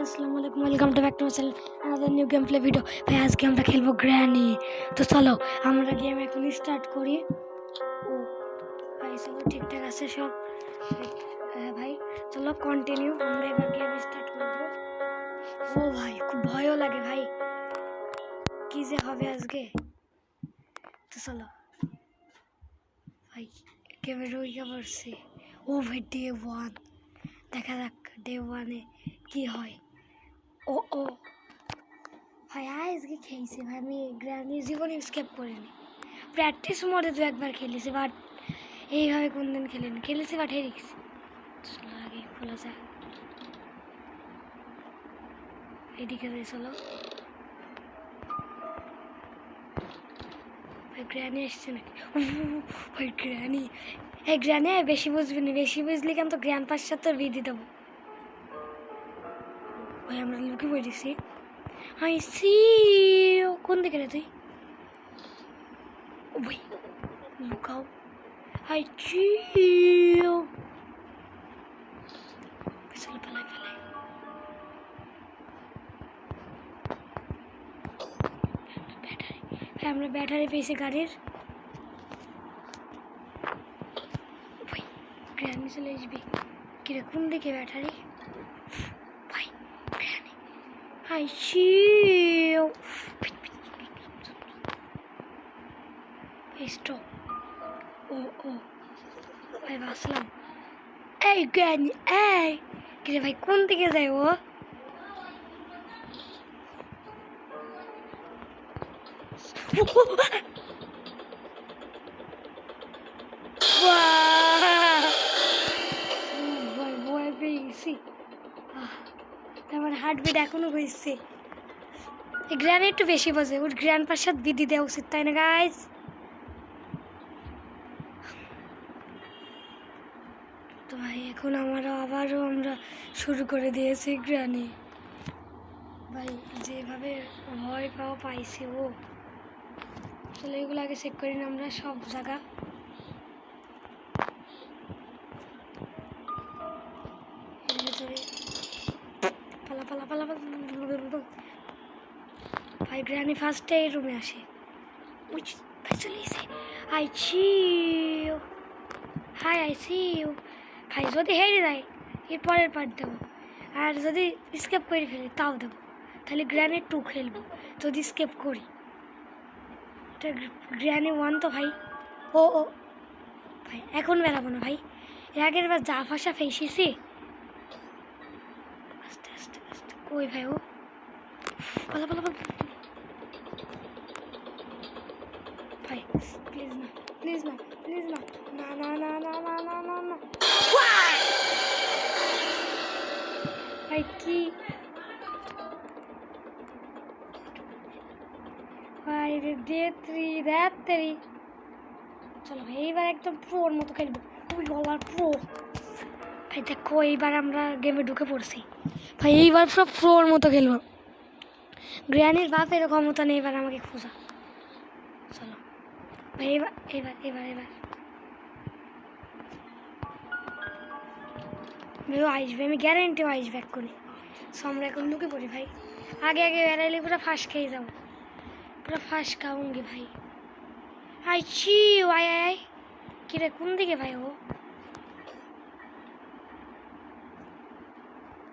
আসসালামু আলাইকুম, welcome to back to my channel, আমাদের নিউ গেম প্লে ভিডিও। ভাই আজকে আমরা খেলবো গ্র্যানি। তো চলো আমরা গেম এখন স্টার্ট করি। ও ভাই চলো ঠিকঠাক আছে সব। হ্যাঁ ভাই চলো কন্টিনিউ, আমরা এবার গেম স্টার্ট করবো। ও ভাই খুব ভয়ও লাগে ভাই, কি যে হবে আজকে। তো চলো ভাই গেমে ঢুকে পড়ছি। ও ভাই ডে 1, দেখা যাক ডে 1-এ কি হয়। ও ও ভাই আজকে খেয়েছি ভাই, আমি গ্র্যানি জীবনে স্কেপ করিনি। প্র্যাকটিস মোডে তো একবার খেলেছি, বাট এইভাবে কোনদিন খেলেছি বাট হেরে গেছি। আগে খোলা যায়, এইদিকে যাই চলো। ভাই গ্র্যানি এসছে নাকি? ভাই গ্র্যানি, এই গ্র্যানি বেশি বুঝবি না, বেশি বুঝলি কেন তো গ্র্যান্ড পার সাথে বিধি দেবো। ভাই আমরা লুকে পড়েছি। হাই সি, কোন দিকে রে তুই? ও ভাই লুকাও। হাই চিও, চল পালাই পালাই। আমরা ব্যাটারি পেয়েছি গাড়ির। ভাই গ্র্যানি চলে আসবি কিরে, কোন দিকে ব্যাটারি? ভাই গ্র্যানি হাই চিও, স্টপ। ও ও ভাই বাসলাম। এই গ্র্যানি এই কিরে ভাই কোন দিকে যায় ও? ভয় পেয়ে গেছি, আমার হার্টবিট এখনো হয়েছে। এই গ্র্যানি একটু বেশি বাজে, ওর গ্র্যান্ড পার সাথে বিধি দেওয়া উচিত, তাই না গাইজ? তো ভাই এখন আবারও আমরা শুরু করে দিয়েছি গ্র্যানি। ভাই যেভাবে ভয় পাইছি ও। চলো এগুলো আগে চেক করি না আমরা সব জায়গা। এর ভিতরে পালা পালা পালা পালা। ভাই গ্র্যানি ফার্স্টে এই রুমে আসে। ভাই চলে এসে I see you, hi I see you. ভাই যদি হেরে যায় এর পরের পার্ট দেবো, আর যদি স্কেপ করে ফেলি তাও দেবো। তাহলে গ্র্যানি 2 খেলবো যদি স্কেপ করি। গ্র্যানি 1 তো ভাই। ও ও ভাই এখন বেরাবো না ভাই, এর আগের বার যা ফাঁসা ফেসেছি। আস্তে আস্তে আস্তে কই ভাই ও? পালা পালা পালা। ভাই প্লিজ না, প্লিজ না, প্লিজ না, না না না না না না না না। ভাই কি ভাই রে, ডে 3 রাত্রি। চলো ভাই এইবার একদম প্রোর মতো খেলবো। ওই বাবা প্রো। ভাই দেখো এইবার আমরা গেমে ঢুকে পড়ছি ভাই, এইবার সব প্রোর মতো খেলবো। গ্র্যানির বাপের ক্ষমতা নেই এবার আমাকে খোঁজা। চলো ভাই এবার এবার এবার এবার ও আসবে, আমি গ্যারেন্টি আসবে এক্ষুনি। সো আমরা এখন ঢুকে পড়ি ভাই। আগে আগে বেড়াইলে পুরো ফাঁস খেয়ে যাবো, পুরো ফাঁস খাউঙ্গি ভাই। আইছি আয় আয়। কিরে কোন দিকে ভাই ও?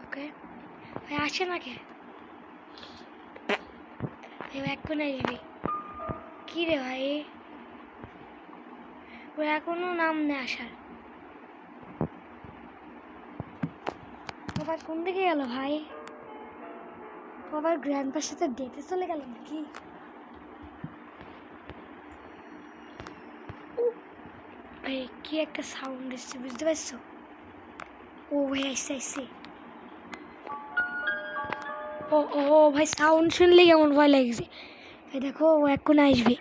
ওকে ভাই আসে না কে? ভাই এক্ষুনি আসবি। কি রে ভাই, ও এখনো নাম নেই আসার। আবার কোন দিকে গেল ভাই? আবার গ্র্যান্ডপার সাথে ডেটে চলে গেল নাকি? ভাই কি একটা সাউন্ড এসছে বুঝতে পারছো? ও ভাই আসছে আসছে। ও ও ভাই সাউন্ড শুনলে কেমন ভয় লাগছে। ভাই দেখো ও এখন আসবে,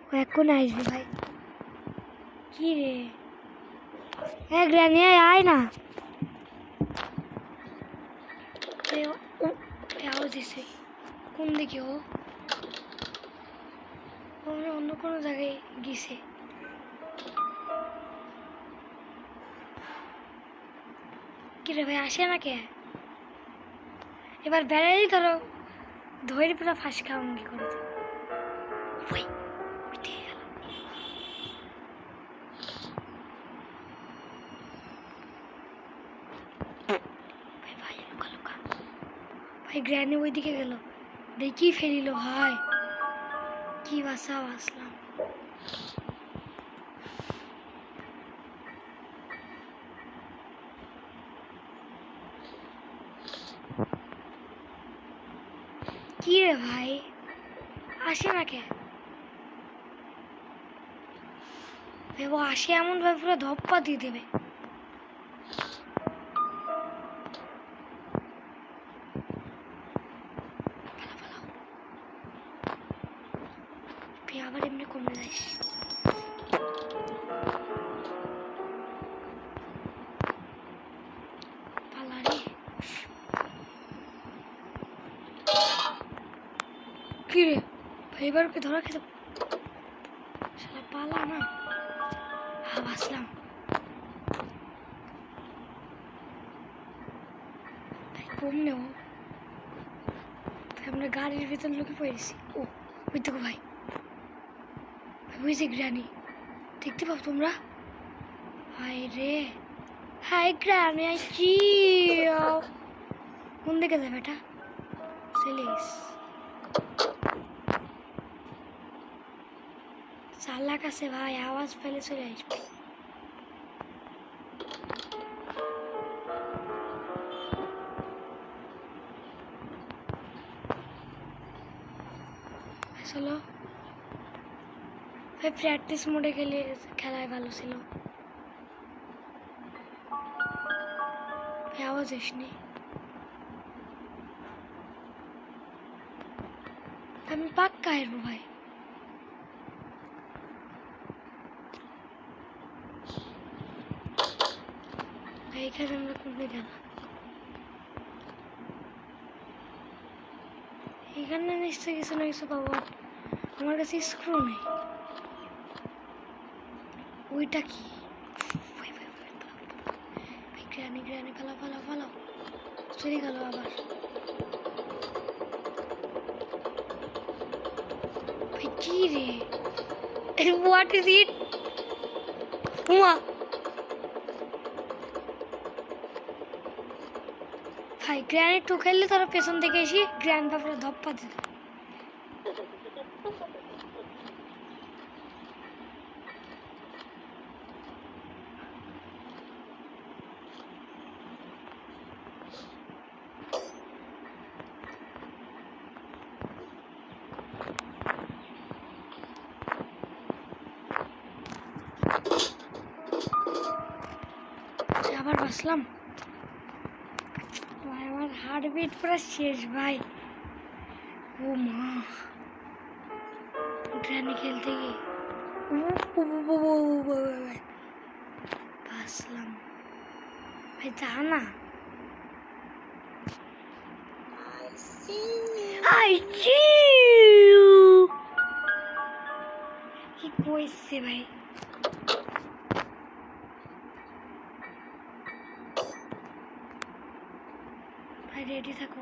ও এখন আসবে ভাই। কি রে হ্যাঁ গ্র্যানি আয় না। আওয়াজ এসে কোন দিকে ও? অন্য কোনো জায়গায় গেছে। কি রে ভাই আসে না কে? এবার বেড়াই ধরো ধরে পুরো ফাঁসকা অঙ্গি করে দেবো। ওই উঠে গেল। ভাই ভাই লুকা লুকা। ভাই গ্র্যানি ওইদিকে গেল, দেখি ফেলিল ভাই, কি বাসা বাসলাম। কি রে ভাই আসে না কে? ও আসে এমন ভাবে পুরো ধপ্পা দিয়ে দেবে। আবার এমনি কমে যাইস। পালারে কি রে ভাই, এবার ওকে ধরা খেতে শালা পালা না। বাসলাম ভাই, কম নেব। আমরা গাড়ির ভিতর লুকে পড়েছি। ও ওই দেখো ভাই, ওই যে গ্রানি, দেখতে পাও তোমরা? হাই রে, হাই গ্রানি, আই কি কোন দিকে যাবে এটা? সেলিস চালাক আছে ভাই, আওয়াজ পেলে চলে আসবে। চলো ভাই, প্র্যাকটিস মোডে খেলায় ভালো ছিল। আওয়াজ আসেনি। আমি পাক্কা হারবো ভাই। এইখানে আমরা কোনটা গেল? এখানে নিশ্চয়ই কিছু না কিছু পাবো। আমার কাছে স্ক্রু নেই। ওইটা কি? গ্রানি গ্রানি পালা পালা পালাও, চলে গেল আবার। ভাই কি রে, হোয়াট ইজ ইট? উমা ভাই, গ্র্যানি টু খেললে তারা পেছন থেকে এসে গ্র্যান্ড বাপরা ধপ্পা দিত। আবার বাসলাম ভাই, আমার হার্টবিট পুরো শেষ ভাই। ও মা, গ্র্যানি খেলতে গিয়ে বাসলাম ভাই, যা না। কি কইছে ভাই? ভাই রেডি থাকো।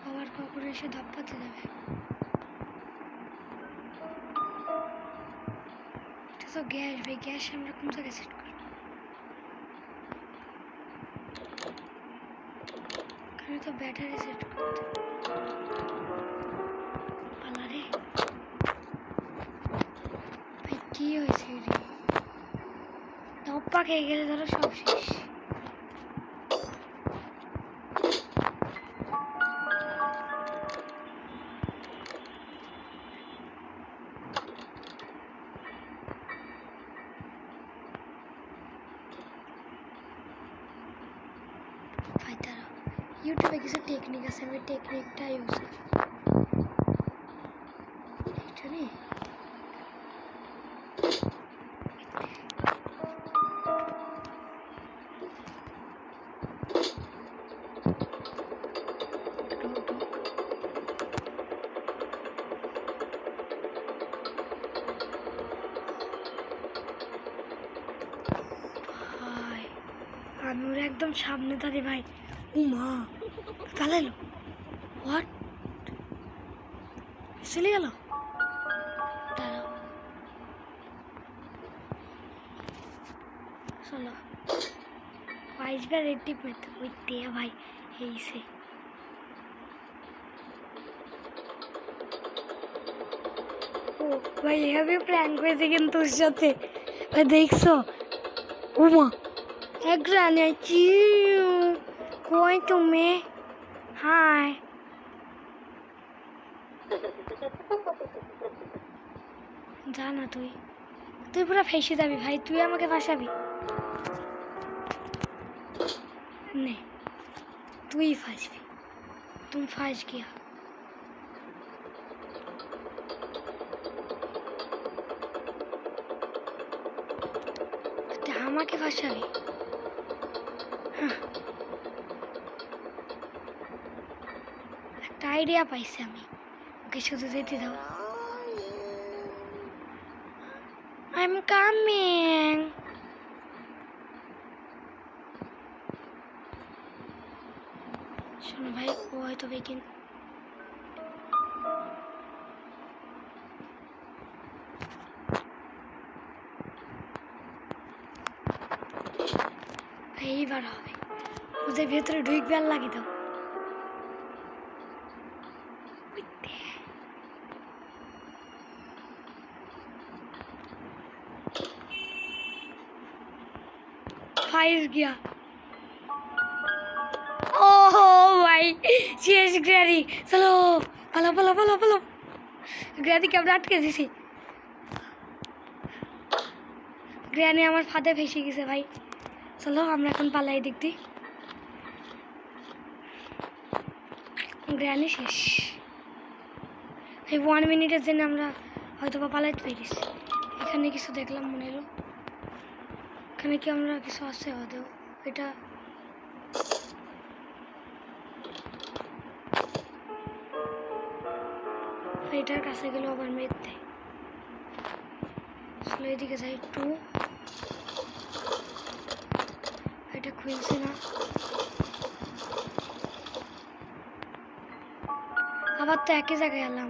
আবার কখন এসে ধপ্পাতে দেবে? এটা তো গ্যাস ভাই, গ্যাস আমরা কোন জায়গায় সেট করব? এখানে তো ব্যাটারি সেট করতে। পালারে ভাই, কি হয়েছে রে? ধপ্পা খেয়ে গেলে ধরো সব শেষ। ইউটিউবে কিছু টেকনিক আছে, আমি টেকনিকটা ইউজ করি। এটা নেই আমি ওর একদম সামনে দাঁড়িয়ে ভাই। ও মা পালালো, হোয়াট, চলে গেল। দাঁড়াও, চলো 22 বার রেড টিপ মেতে ওই দে ভাই এইসে। ও ভাই এভাবে প্র্যাঙ্ক হয়েছে কিন্তু ওর সাথে ভাই, দেখছো? ও মা এক গ্রানি আছি, কই তুমি? হাই, জানা তুই তুই পুরো ফেসে যাবি ভাই, তুই আমাকে ফাঁসাবি। নে তুই ফাঁসবি, তুম ফাঁস গিয়া। তুই আমাকে ফাঁসাবি। একটা আইডিয়া পাইছি আমি, ওকে শুধু যেতে দাও। I'm coming. শোনো ভাই, ও হয়তো বেকিন এইবার হবে, ওদের ভেতরে ঢুকবে আর লাগি দাও। फाइज गया। ओह भाई शेष ग्रैनी, चलो पलो पलो पलो पलो। ग्रैनी कैमरा अटके दिছি। গ্র্যানি আমার ফাঁদে ফেসে গেছে ভাই, চলো আমরা এখন পালাই দেখতে। গ্র্যানি শেষ এই 1 মিনিটের জন্য আমরা হয়তো বা পালাইতে পেরেছি। এখানে কিছু দেখলাম মনে হলো, এখানে কি আমরা কিছু আছে হয়তো, এটা এটার কাছে গেলে আবার মেদ দেয়। চলো এদিকে যাই একটু, এটা খুলছে না, আবার তো একই জায়গায় এলাম।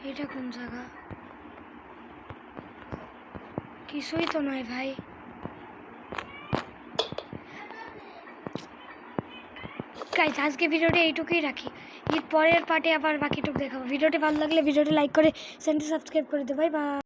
এটা কোন জায়গা? কিছুই তো নয় ভাই। গাইস আজকে ভিডিওটা এইটুকুই রাখি, এর পরের পার্টে আবার বাকিটুকু দেখাবো। ভিডিওটি ভালো লাগলে ভিডিওটি লাইক করে চ্যানেলটি সাবস্ক্রাইব করে দেবো। Bye bye.